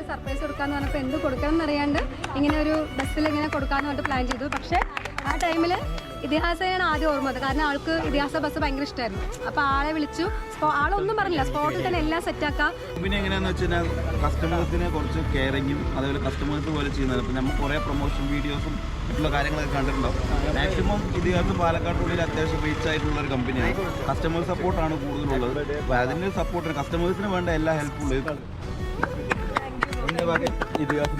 Surprise കൊടുക്കാന്ന് പറഞ്ഞപ്പോൾ എന്ത് കൊടുക്കണം എന്നറിയാണ്ട് ഇങ്ങനെ ഒരു ബസ്സിൽ ഇങ്ങനെ കൊടുക്കാന്ന് പറഞ്ഞിട്ട് പ്ലാൻ ചെയ്തു. പക്ഷേ ആ ടൈമിൽ ഇതിഹാസയാണ് ആദ്യം ഓർമ്മ വന്നത്. കാരണം ആൾക്ക് ഇതിഹാസ ബസ് ഭയങ്കര ഇഷ്ടമായിരുന്നു. അപ്പോൾ ആളെ വിളിച്ചു. ആളൊന്നും പറഞ്ഞില്ല, സ്പോട്ടിൽ തന്നെ എല്ലാം സെറ്റാക്കാം. പിന്നെ എങ്ങനെയാണെന്ന് വെച്ചാൽ കസ്റ്റമേഴ്സിനെ കുറച്ച് കെയറിങ്ങും അതേപോലെ കസ്റ്റമേഴ്സ് പോലെ ചെയ്യുന്നത്. അപ്പം നമ്മൾ കുറേ പ്രൊമോഷൻ വീഡിയോസും മറ്റുള്ള കാര്യങ്ങളൊക്കെ കണ്ടിട്ടുണ്ടാവും. മാക്സിമം ഇതിഹാസം പാലക്കാട്ടുള്ളിൽ അത്യാവശ്യം റീച്ച് ആയിട്ടുള്ള ഒരു കമ്പനിയാണ്. കസ്റ്റമർ സപ്പോർട്ടാണ് കൂടുതലുള്ളത്. അപ്പോൾ അതിൻ്റെ സപ്പോർട്ടിന് കസ്റ്റമേഴ്സിന് വേണ്ട എല്ലാ ഹെൽപ്പും ഉള്ളത് ഇതിഹാസം